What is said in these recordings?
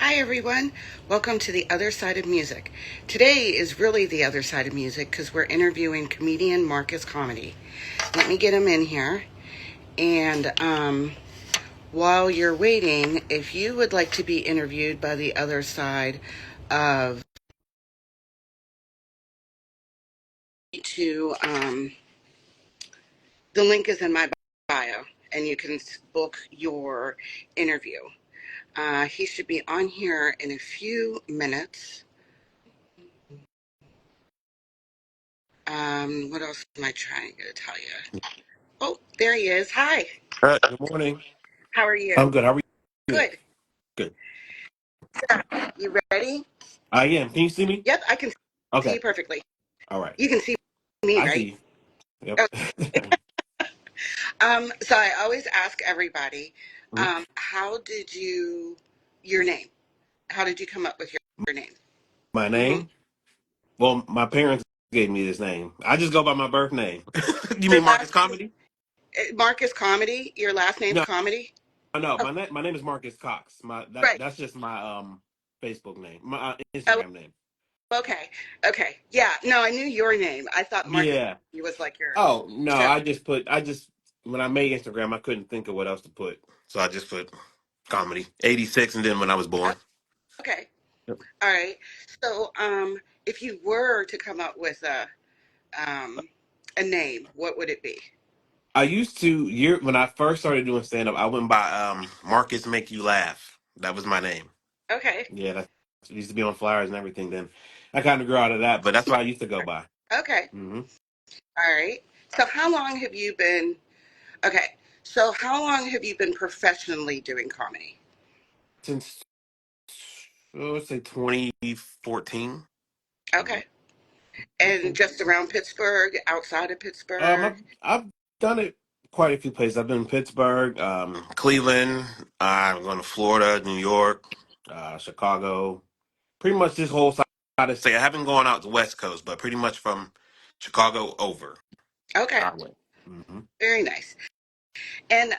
Hi, everyone. Welcome to The Other Side of Music. Today is really the other side of music because we're interviewing comedian Marcus Comedy. Let me get him in here. And while you're waiting, if you would like to be interviewed by the other side of to the link is in my bio, and you can book your interview. He should be on here in a few minutes. What else am I trying to tell you? Oh, there he is. Hi. Good morning. How are you? I'm good. How are you? Good. Good. You ready? I am. Can you see me? Yep, I can see Okay. you perfectly. All right. You can see me, I right? see you. Oh, Yep. so I always ask everybody, Mhm. how did your name? How did you come up with your name? My Mm-hmm. name? Well, my parents gave me this name. I just go by my birth name. You Your mean Marcus last name, Comedy? Marcus Comedy. Your last name's No, Comedy. no. Oh, My name is Marcus Cox. right. That's just my Facebook name, my Oh, Instagram name. okay. Okay. Yeah. No, I knew your name. I thought Marcus Yeah. was like your Oh no, show. I just when I made Instagram, I couldn't think of what else to put, so I just put comedy 86, and then when I was Oh, born. okay. All right. So, if you were to come up with um, a name, what would it be? I used to when I first started doing stand up, I went by Marcus Make You Laugh. That was my name. Okay. Yeah, that used to be on flyers and everything. Then I kind of grew out of that, but that's what I used to go by. Okay. hmm All right. So, how long have you been? Okay. So, how long have you been professionally doing comedy? Since let's say 2014. hmm Okay. And just around Pittsburgh, outside of Pittsburgh? I've done it quite a few places. I've been in Pittsburgh, Cleveland. I'm going to Florida, New York, Chicago. Pretty much this whole side of the state. I haven't gone out to West Coast, but pretty much from Chicago over. Okay. I went. hmm Very nice. And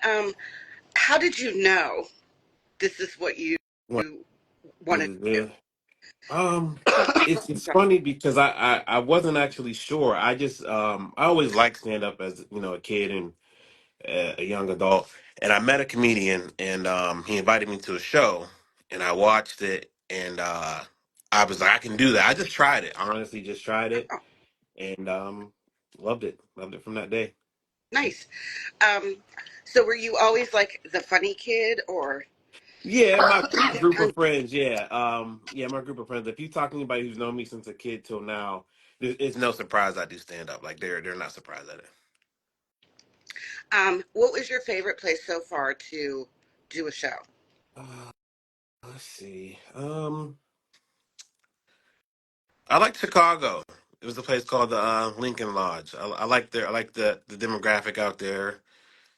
how did you know this is what you What wanted is to this? Um, do? it's Sorry. funny because I wasn't actually sure. I just I always liked stand up as a kid and a young adult, and I met a comedian and he invited me to a show and I watched it and I was like I can do that. I just tried it. Honestly, just tried it Oh, and loved it. Loved it from that day. nice. Um, so, were you always like the funny kid, or? Yeah, my group of friends. Yeah, yeah, my group of friends. If you talk to anybody who's known me since a kid till now, it's no surprise I do stand up. Like they're not surprised at it. What was your favorite place so far to do a show? Uh, let's see. I like Chicago. It was a place called the Lincoln Lodge. I like the demographic out there.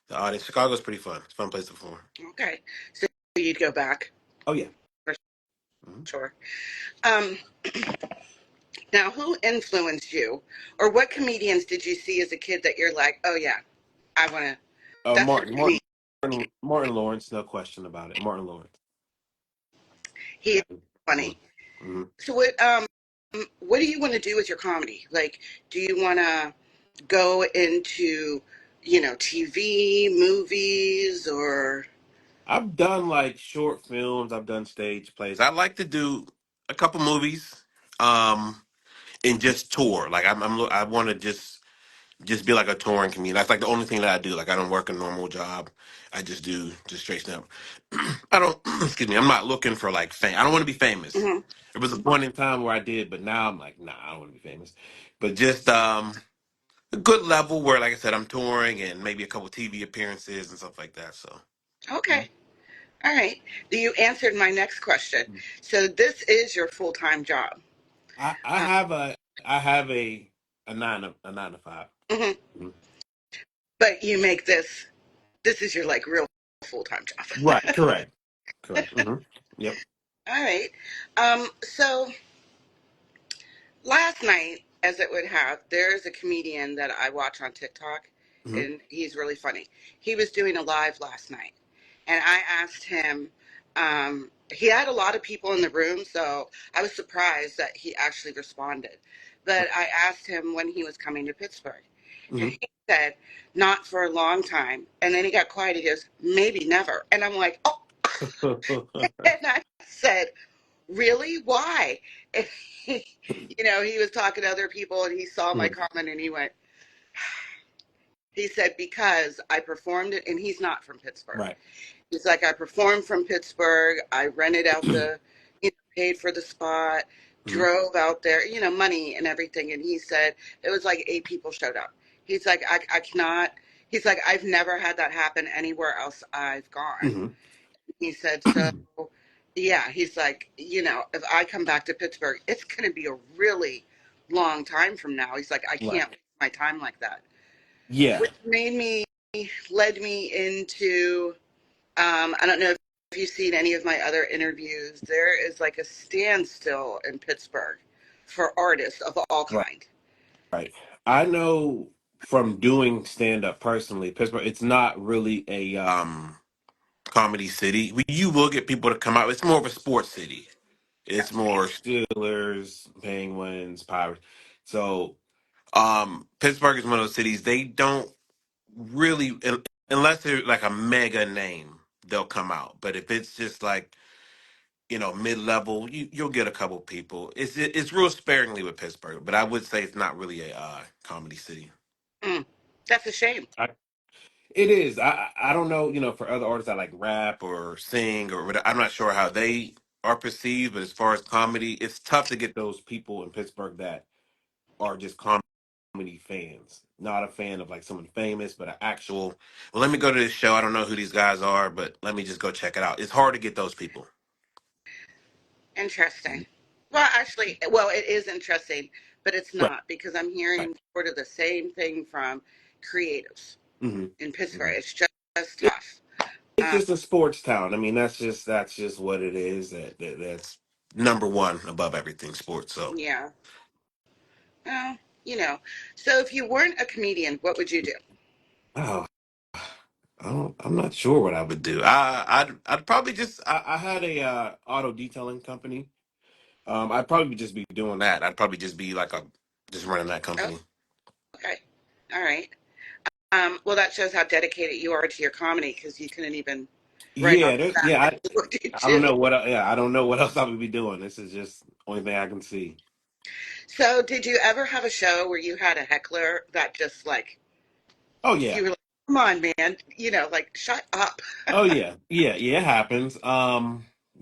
The audience. Chicago's pretty fun. It's a fun place to perform. Okay, so you'd go back Oh yeah. for hmm sure. Um, Now, who influenced you, or what comedians did you see as a kid that you're like, oh yeah, I want to? That's the comedian. Martin Lawrence. No question about it. Martin Lawrence. He is Yeah. funny. hmm So what do you want to do with your comedy? Like, do you want to go into, TV, movies, or? I've done like short films. I've done stage plays. I like to do a couple movies, um, and just tour. Like I want to just be like a touring comedian. That's like the only thing that I do. Like I don't work a normal job. I just do just straight stand up. I don't. Excuse me. I'm not looking for like fame. I don't want to be famous. Mhm. There was a point in time where I did, but now I'm like, nah, I don't want to be famous. But just a good level where, like I said, I'm touring and maybe a couple TV appearances and stuff like that. So. Okay, all right. You answered my next question. So this is your full-time job, I uh, have a nine to five. mhm. Mhm. But you make this. This is your like real full-time job. Right, correct, correct. Yep. All right. So last night, as it would have, there's a comedian that I watch on TikTok, hmm and he's really funny. He was doing a live last night, and I asked him, He had a lot of people in the room, so I was surprised that he actually responded. But I asked him when he was coming to Pittsburgh, and Hmm. he said, not for a long time. And then he got quiet. He goes, maybe never. And I'm like, oh. And I said, really? Why? And he was talking to other people, and he saw my comment, and he said, because I performed it, and he's not from Pittsburgh. Right. He's like, I performed from Pittsburgh. I rented out paid for the spot, Hmm. drove out there, money and everything. And he said it was like 8 people showed up. He's like, I cannot. He's like, I've never had that happen anywhere else I've gone. Hmm. He said, so yeah, he's like, if I come back to Pittsburgh, it's going to be a really long time from now. He's like, I Right. can't waste my time like that. Yeah. Which led me into, I don't know if you've seen any of my other interviews. There is like a standstill in Pittsburgh for artists of all Right. kind. Right. I know from doing stand up personally, Pittsburgh, it's not really a comedy city. You will get people to come out. It's more of a sports city. It's more Steelers, Penguins, Pirates. So Pittsburgh is one of those cities they don't really unless they're like a mega name, they'll come out. But if it's just like mid level, you'll get a couple people. It's real sparingly with Pittsburgh, but I would say it's not really a comedy city. Mm, that's a shame. It is. I don't know. For other artists that like rap or sing or whatever, I'm not sure how they are perceived. But as far as comedy, it's tough to get those people in Pittsburgh that are just comedy fans, not a fan of like someone famous, but an actual. Well, let me go to this show. I don't know who these guys are, but let me just go check it out. It's hard to get those people. Interesting. Well, actually, well, it is interesting, but it's Right. not because I'm Right. hearing sort of the same thing from creatives Hmm. in Pittsburgh. Hmm. It's just tough. It's Um, just a sports town. I mean, that's just what it is. That's number one above everything, sports. So. yeah. Well, so if you weren't a comedian, what would you do? Oh, I'm not sure what I would do. I'd probably just. I had a auto detailing company. I'd probably just be doing that. I'd probably just be like a just running that Oh, company. okay. All right. Well, that shows how dedicated you are to your comedy because you couldn't even write off Yeah, the fact yeah. that you looked at I don't you. know what. Yeah, I don't know what else I would be doing. This is just only thing I can see. So, did you ever have a show where you had a heckler that just like Oh you yeah. were like, "Come on, man," like shut up? Oh yeah. Yeah. Yeah. It happens.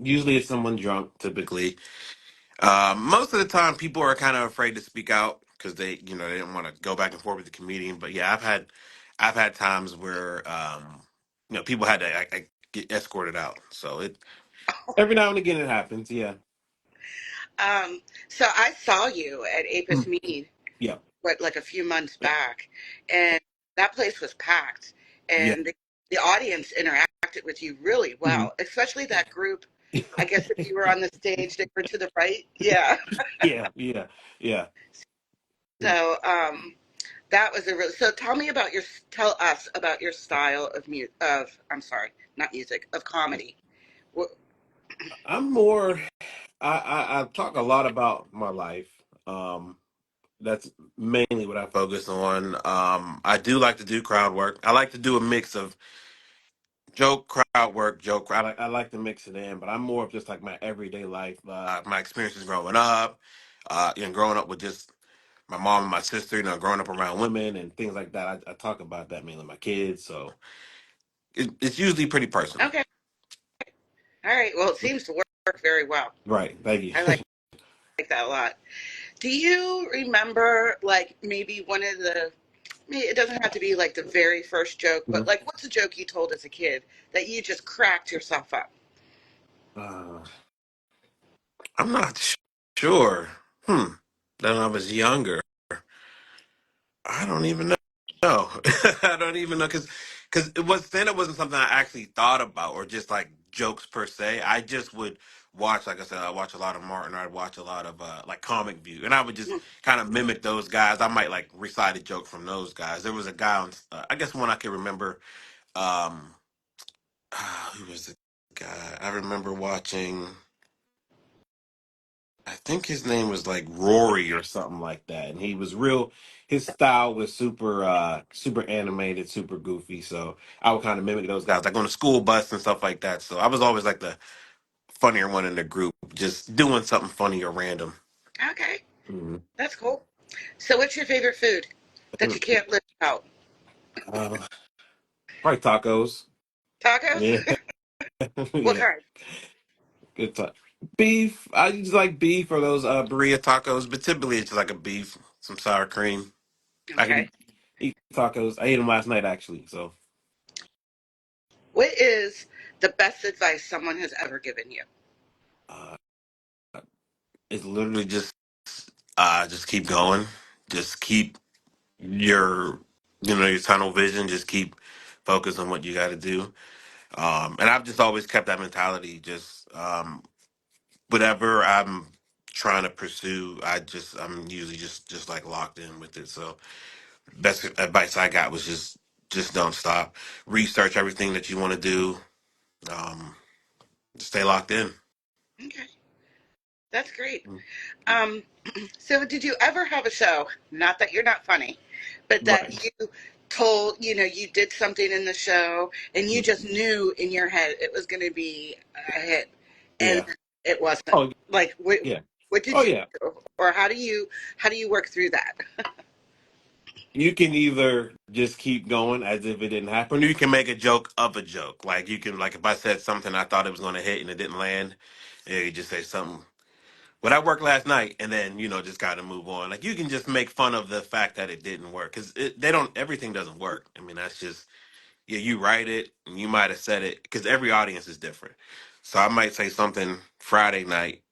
Usually it's someone drunk. Typically. Most of the time, people are kind of afraid to speak out because they don't want to go back and forth with the comedian. But yeah, I've had times where, people had to get escorted out. So every now and again it happens. Yeah. So I saw you at Apis Mm. Mead, Yeah. what, like a few months back, and that place was packed, Yeah. and the audience interacted with you really Mhm. well, especially that group. I guess if you were on the stage, they were to the right. Yeah. Yeah. Yeah. Yeah. So that was a real. So tell us about your style I'm sorry, not music, of comedy. Wh- I'm more. I talk a lot about my life. Um, that's mainly what I focus on. I do like to do crowd work. I like to do a mix of joke, crowd work, joke. I like to mix it in, but I'm more of just like my everyday life, my experiences growing up, growing up with just my mom and my sister, growing up around women and things like that. I talk about that mainly with my kids, so it's usually pretty personal. Okay. All right. Well, it seems to work very well. Right. Thank you. I like that a lot. Do you remember, like, maybe one of the, it doesn't have to be like the very first joke, but Mhm. like, what's a joke you told as a kid that you just cracked yourself up? uh, I'm not sure. When I was younger. I don't even know. No, I don't even know because it was stand up wasn't something I actually thought about or just like jokes per se. I just would watch, like I said, I watch a lot of Martin. I'd watch a lot of like Comic View, and I would just kind of mimic those guys. I might like recite a joke from those guys. There was a guy on, I guess one I can remember. Um, who was it? God, I remember watching. I think his name was like Rory or something like that, and he was real. His style was super animated, super goofy. So I would kind of mimic those guys, like on the school bus and stuff like that. So I was always like the funnier one in the group, just doing something funny or random. Okay, Mm-hmm. that's cool. So, what's your favorite food that you can't live without? Uh, Probably tacos. Tacos? Yeah, What yeah, kind? good talk. Beef. I just like beef or those burrito tacos, but typically it's just like a beef, some sour cream. I can Okay. eat tacos. I ate them last night actually. So What is the best advice someone has ever given you? uh, it's literally just keep going. Just keep your your tunnel vision. Just keep focus on what you got to do. And I've just always kept that mentality. Just whatever I'm trying to pursue, I'm usually just like locked in with it. So best advice I got was just don't stop. Research everything that you want to do. Um, Stay locked in. Okay, that's great. Mm. Um, so did you ever have a show, not that you're not funny, but that Right. you told, you did something in the show and you just knew in your head it was going to be a hit and Yeah. it wasn't? Oh Like, yeah. what did Oh you yeah. do? Or how do you work through that? You can either just keep going as if it didn't happen, or you can make a joke of a joke. Like you can, like if I said something I thought it was going to hit and it didn't land, yeah, you just say something. Well, I worked last night, and then just kind of move on. Like you can just make fun of the fact that it didn't work because they don't. Everything doesn't work. I mean, that's just yeah. You write it, and you might have said it because every audience is different. So I might say something Friday night,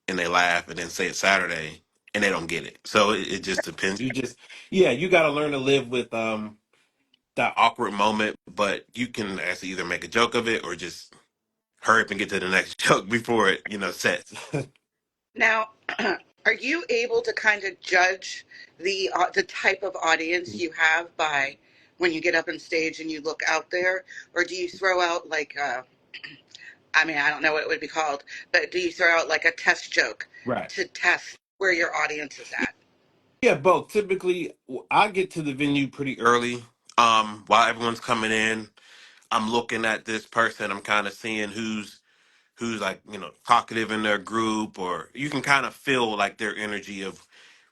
and they laugh, and then say it Saturday, and they don't get it. So it just depends. Yeah, you got to learn to live with that awkward moment, but you can actually either make a joke of it or just hurry up and get to the next joke before it sets. Now, are you able to kind of judge the type of audience you have by when you get up on stage and you look out there, or do you throw out like I mean, I don't know what it would be called, but do you throw out like a test joke Right. to test where your audience is at? Yeah, both. Typically, I get to the venue pretty early. While everyone's coming in, I'm looking at this person. I'm kind of seeing who's like talkative in their group, or you can kind of feel like their energy of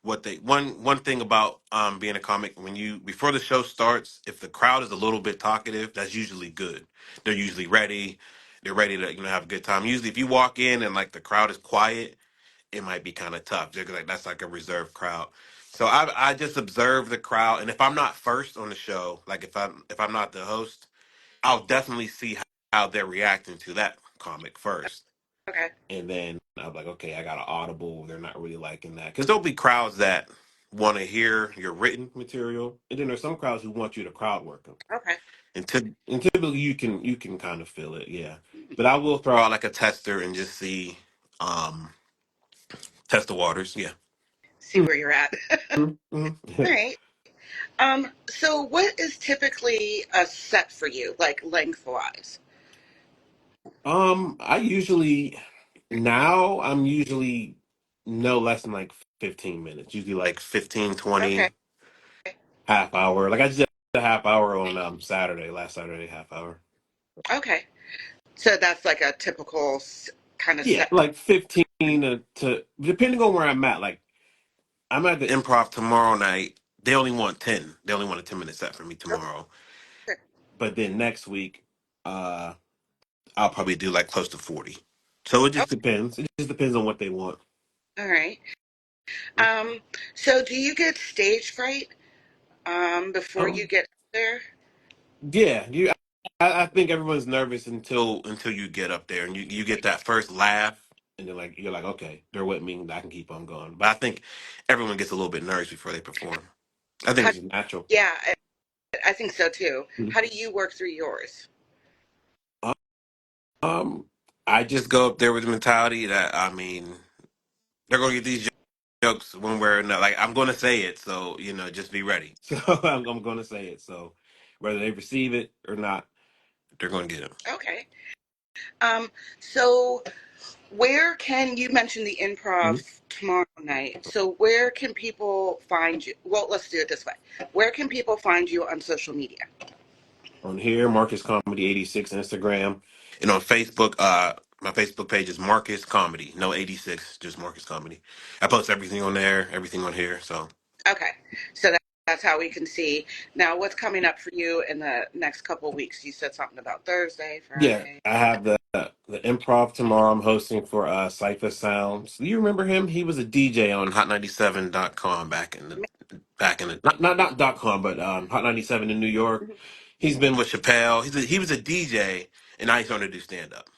what they. One thing about being a comic, when you before the show starts, if the crowd is a little bit talkative, that's usually good. They're usually ready. They're ready to have a good time. Usually, if you walk in and like the crowd is quiet, it might be kind of tough. Like that's like a reserved crowd. So I just observe the crowd, and if I'm not first on the show, like if I'm not the host, I'll definitely see how they're reacting to that comic first, Okay. and then I'm like, okay, I got an audible. They're not really liking that because there'll be crowds that want to hear your written material, and then there's some crowds who want you to crowd work them. Okay. And typically you can kind of feel it, yeah. But I will throw out like a tester and just see, um, test the waters, yeah. See where you're at. Mhm, All mhm. right. So what is typically a set for you, like lengthwise? I usually now I'm usually no less than like 15 minutes. Usually like 15, Okay. 20, half hour. Like I just did a half hour on Saturday, last Saturday, half hour. Okay. So that's like a typical kind of Yeah, set. like 15 to depending on where I'm at. Like I'm at the improv tomorrow night. They only want 10. They only want a 10-minute set for me tomorrow. Okay. But then next week, uh I'll probably do like close to 40. So it Oh, just depends. It just depends on what they want. all right. Um, so do you get stage fright before you Um, get there? yeah, I think everyone's nervous until you get up there and you get that first laugh, and then like you're like, okay, they're with me. I can keep on going. But I think everyone gets a little bit nervous before they perform. I think How, it's just natural. yeah, I think so too. Mhm. How do you work through yours? Um, I just go up there with the mentality that I mean they're gonna get these jokes one way or another. Like I'm gonna say it, so just be ready. So I'm gonna say it. So whether they receive it or not, they're gonna get it. Okay. Um, so where can you mention the Mhm. improv tomorrow night? So where can people find you? Well, let's do it this way. Where can people find you on social media? On here, Marcus Comedy 86 Instagram, and on Facebook, my Facebook page is Marcus Comedy. No 86, just Marcus Comedy. I post everything on there, everything on here. So Okay, so that's how we can see. Now, what's coming up for you in the next couple of weeks? You said something about Thursday, yeah, Friday. I have the improv tomorrow. I'm hosting for Cypher Sounds. Do you remember him? He was a DJ on Hot97.com back in the not dot com, but Hot 97 in New York. He's been with Chappelle. He was a DJ, and now he's going to do stand up.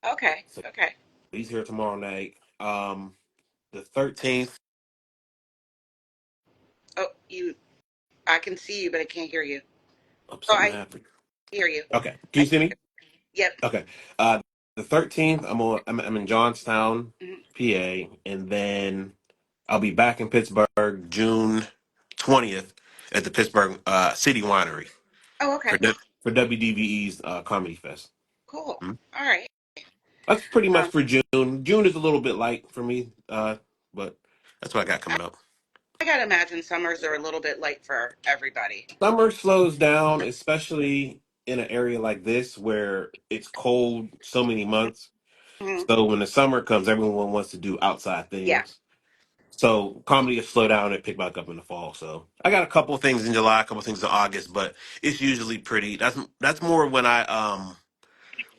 Okay, So okay. he's here tomorrow night. The 13th. Oh, I can see you, but I can't hear you. Oh, Oh, something I happened. hear you. Okay, can I you see me? Yep. Okay. The 13th, I'm in Johnstown, Mhm. PA, and then I'll be back in Pittsburgh June 20th at the Pittsburgh City Winery Oh, for okay. for WDVE's Comedy Fest. Cool. Mhm. All right. That's pretty much Um, for June. June is a little bit light for me, but that's what I got I, coming up. I gotta imagine summers are a little bit light for everybody. Summer slows down, especially in an area like this where it's cold so many months. Mhm. So when the summer comes, everyone wants to do outside Yeah. things. So comedy will slow down and pick back up in the fall. So I got a couple of things in July, a couple of things in August, but it's usually pretty. That's more when I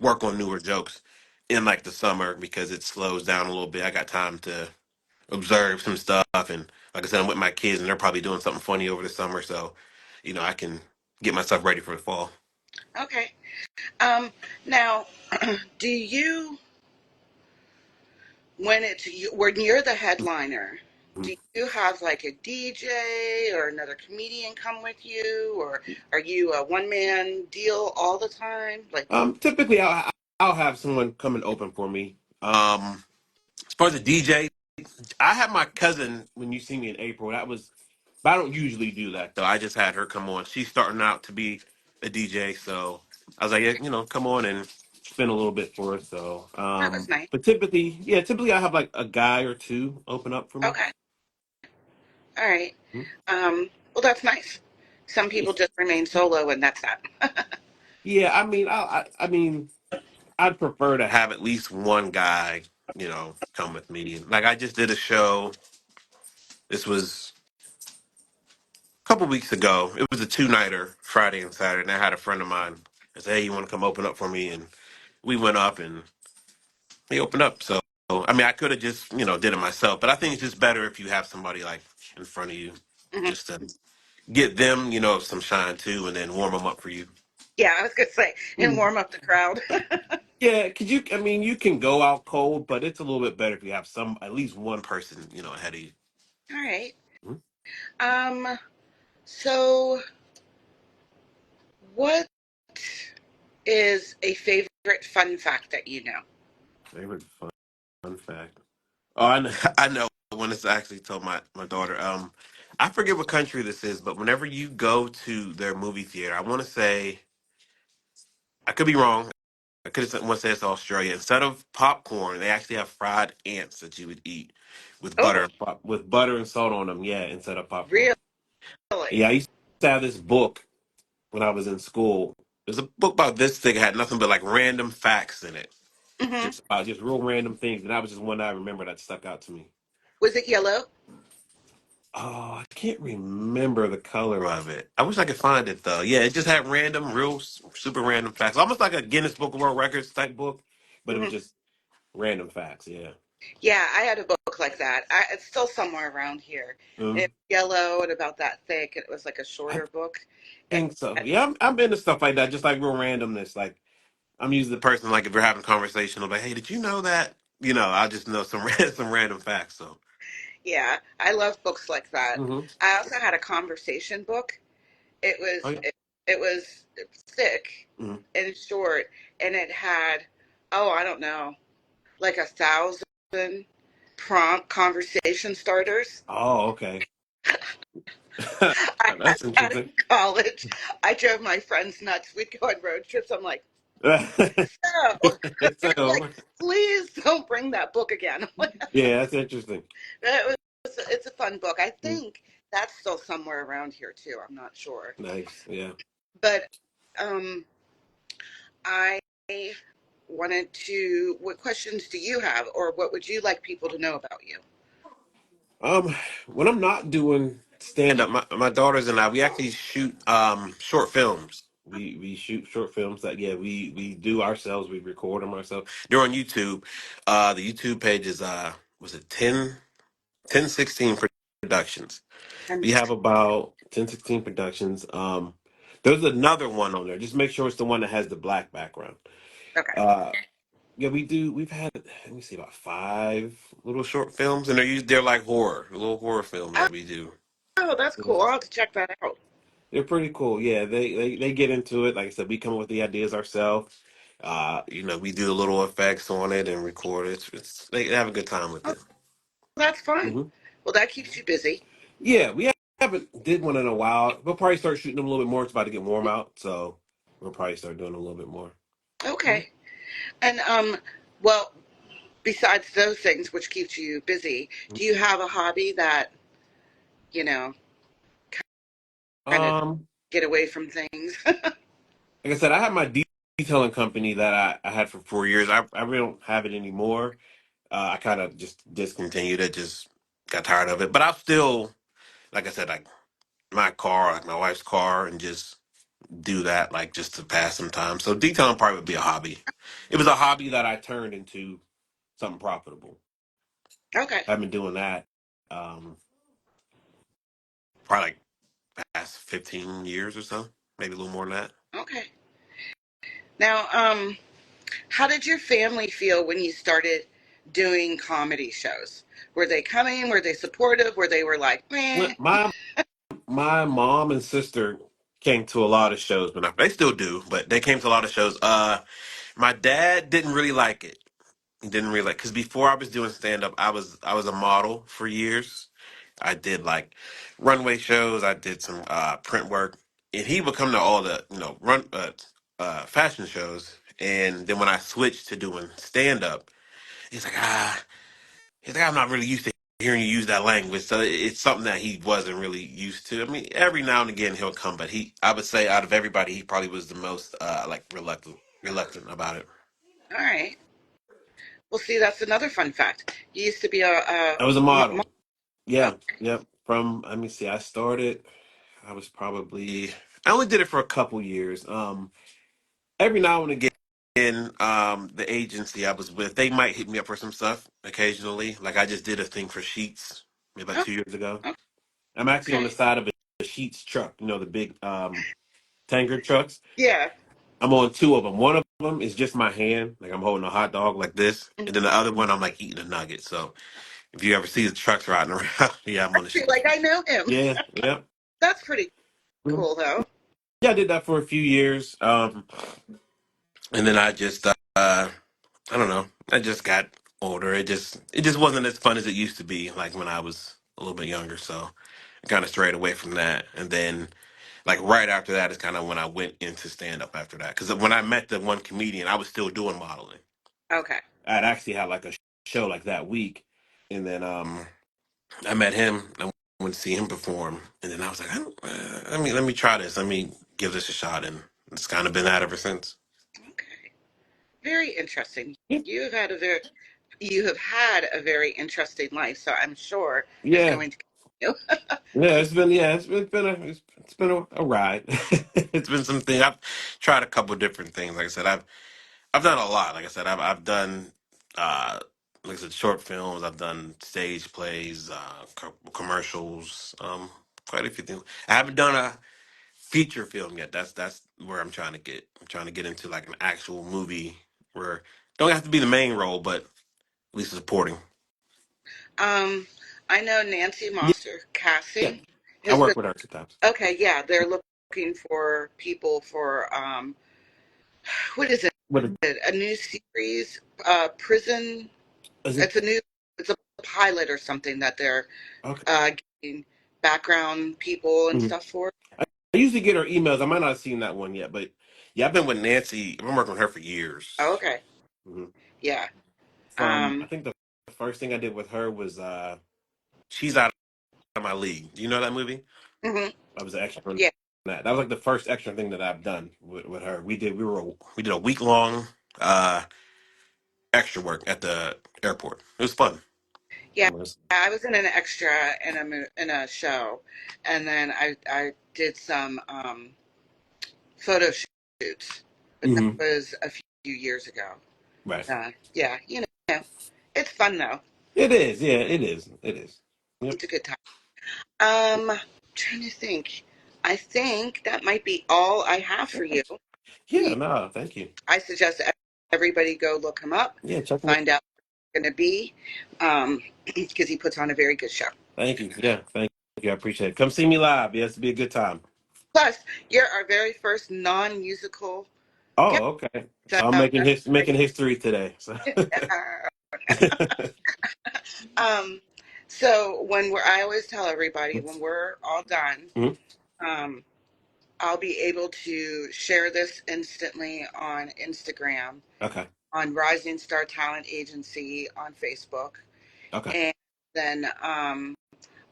work on newer jokes in like the summer because it slows down a little bit. I got time to observe some stuff, and like I said, I'm with my kids, and they're probably doing something funny over the summer, so I can get myself ready for the fall. Okay. Um, now, do you when you're the headliner, do you have like a DJ or another comedian come with you, or are you a one man deal all the time? Like, Typically, I'll have someone come and open for me. As far as a DJ, I had my cousin when you see me in April. But I don't usually do that though. I just had her come on. She's starting out to be a DJ, so I was like, yeah, come on and spin a little bit for us. So, that was nice. but typically I have like a guy or two open up for me. Okay. All right. Hmm. Well, that's nice. Some Yeah, people just remain solo, and that's that. yeah. I mean, I'd prefer to have at least one guy, come with me. Like I just did a show. This was a couple weeks ago. It was a two-nighter, Friday and Saturday, and I had a friend of mine. I said, "Hey, you want to come open up for me?" And we went up and he opened up. So I mean, I could have just did it myself, but I think it's just better if you have somebody like in front of you, Mhm. just to get them some shine too, and then warm them up for you. Yeah, I was gonna say, and Mhm. warm up the crowd. Yeah, cause I mean, you can go out cold, but it's a little bit better if you have at least one person, ahead of you. All right. Mhm. Um. So, what is a favorite fun fact that you know? Favorite fun fact. Oh, I know, I know when it's actually told my daughter. I forget what country this is, but whenever you go to their movie theater, I want to say I could be wrong. I could have want to say it's Australia. Instead of popcorn, they actually have fried ants that you would eat with Oh, butter and salt on them. Yeah, instead of popcorn. really? Yeah, I used to have this book when I was in school. There's a book about this thing had nothing but like random facts in it, Hmm. just real random things, and that was just one that I remember that stuck out to me. Was it yellow? Oh, I can't remember the color of it. I wish I could find it though. Yeah, it just had random, super random facts, almost like a Guinness Book of World Records type book, but it was Hmm. just random facts. Yeah. Yeah, I had a book like that. It's still somewhere around here. Mm, It's yellow and about that thick. It was like a I shorter book. And think so. Yeah, I'm into stuff like that, just like real randomness. Like I'm usually the person like if we're having a conversation, I'm like, hey, did you know that? I just know some some random facts. So. yeah, I love books like that. Hmm. I also had a conversation book. It Oh was yeah. it was thick Hmm. and short, and it had, oh, I don't know, like 1,000 prompt conversation starters. Oh, okay. I had That's that interesting. in college. I drove my friends nuts. We'd go on road trips. I'm like, So, like, So please don't bring that book again. yeah, that's interesting. It was, it's a fun book. I think that's still somewhere around here too. I'm not sure, Nice. Yeah. but um, I wanted to. What questions do you have, or what would you like people to know about you? Um, when I'm not doing stand up, my daughters and I, we actually shoot short films. We shoot short films that yeah we do ourselves. We record them ourselves. They're on YouTube. The YouTube page is was it 1016 Productions. And We have about 1016 Productions. There's another one on there. Just make sure it's the one that has the black background. okay. Uh, yeah, we do. We've had let me see about five little short films, and they're like horror, little horror films Oh, that we do. oh, that's cool. I'll have to check that out. They're pretty cool. Yeah, they get into it. Like I said, we come up with the ideas ourselves. We do the little effects on it and record it. They have a good time with Oh, it. that's fun. Hmm. Well, that keeps you busy. Yeah, we haven't did one in a while. We'll probably start shooting them a little bit more. It's about to get warm out, so we'll probably start doing a little bit more. Mhm. Okay. And well, besides those things, which keeps you busy, do you have a hobby that you know kind of Um, get away from things? like I said, I had my detailing company that I had for 4 years. I really don't have it anymore. I kind of just discontinued it, just got tired of it. But I'll still, like I said, like my car, like my wife's car, and just do that, like just to pass some time. So detailing probably would be a hobby. It was a hobby that I turned into something profitable. Okay. I've been doing that um, probably like past 15 years or so, maybe a little more than that. Okay. Now, how did your family feel when you started doing comedy shows? Were they coming? Were they supportive? Were they were like, When meh? my mom and sister came to a lot of shows, but they still do. But they came to a lot of shows. My dad didn't really like it. He didn't really like because before I was doing stand up, I was a model for years. I did like runway shows. I did some print work, and he would come to all the fashion shows. And then when I switched to doing stand up, he's like he's like I'm not really used to hearing you use that language. So it's something that he wasn't really used to. I mean, every now and again he'll come, but I would say out of everybody, he probably was the most like reluctant about it. All right. Well, see, that's another fun fact. You used to be I was a model. oh, Yeah, yep. From let me see, I started. I was probably. I only did it for a couple years. Every now and again, the agency I was with, they might hit me up for some stuff occasionally. Like I just did a thing for Sheets maybe about oh, 2 years ago. oh, I'm actually on the okay. side of a Sheets truck. You know the big tanker trucks. Yeah. I'm on two of them. One of them is just my hand, like I'm holding a hot dog like this, and then the other one I'm like eating a nugget. So if you ever see the trucks riding around, yeah, I'm I on the feel Sheets. like I know him. Yeah, yep. That's pretty cool, though. Yeah, I did that for a few years. And then I just I don't know. I just got older. It just wasn't as fun as it used to be, like when I was a little bit younger. So I kind of strayed away from that. And then like right after that is kind of when I went into stand up after that. Because when I met the one comedian, I was still doing modeling. Okay. I'd actually had like a show like that week, and then I met him. I went to see him perform, and then I was like, let me try this. Let me give this a shot, and it's kind of been that ever since. Okay. Very interesting. Yeah, You have had a very you have had a very interesting life, so I'm sure it's yeah, going to continue. it's been a ride. It's been something. I've tried a couple different things. Like I said, I've done a lot. Like I said, I've done uh like I said, short films. I've done stage plays, commercials, quite a few things. I haven't done a feature film yet. That's where I'm trying to get. I'm trying to get into like an actual movie where don't have to be the main role, but at least supporting. Um, I know Nancy Yeah, Monster yeah. Casting I has been work with her sometimes. okay. Yeah, they're looking for people for what is it? What A new series, prison. is it? It's a new. It's a pilot or something that they're Okay. getting background people and Mhm. stuff for. I usually get her emails. I might not have seen that one yet, but Yeah, I've been with Nancy. I've been working with her for years. Oh, okay. Hmm. Yeah. From I think the first thing I did with her was She's Out of My League. Do you know that movie? hmm I was an extra on Yeah. that. That was like the first extra thing that I've done with her. We did a week long uh extra work at the airport. It was fun. Yeah. It was. I was in an extra in in a show, and then I did some photo shoots, but that Hmm. was a few years ago. Right. Yeah, it's fun though. It is. Yeah, it is. It is. Yep. It's a good time. Trying to think. I think that might be all I have for you. Yeah. No. Thank you. I suggest everybody go look him up, Yeah. Check me. find out what it's going to be, because he puts on a very good show. Thank you. Yeah. Thank you. I appreciate it. Come see me live. Yeah, it's to be a good time. Plus, you're our very first non-musical guest. Oh, okay. So So I'm making that's making history today. So. um, so I always tell everybody when we're all done, Mhm. um, I'll be able to share this instantly on Instagram, Okay. on Rising Star Talent Agency on Facebook, Okay. and then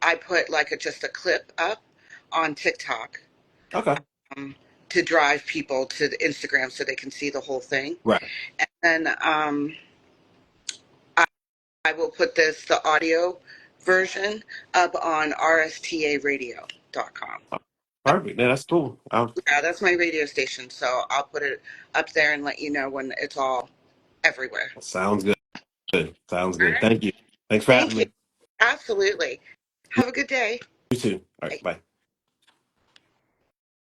I put like just a clip up on TikTok, Okay. um, to drive people to the Instagram so they can see the whole thing. Right. And I, I will put the audio version up on rstaradio.com. Perfect. Yeah, that's cool. Yeah, that's my radio station, so I'll put it up there and let you know when it's all everywhere. Sounds good. Sounds All good. right. Thank you. Thanks for having Thank you. me. Absolutely. Have a good day. You too. All right. Bye. Bye.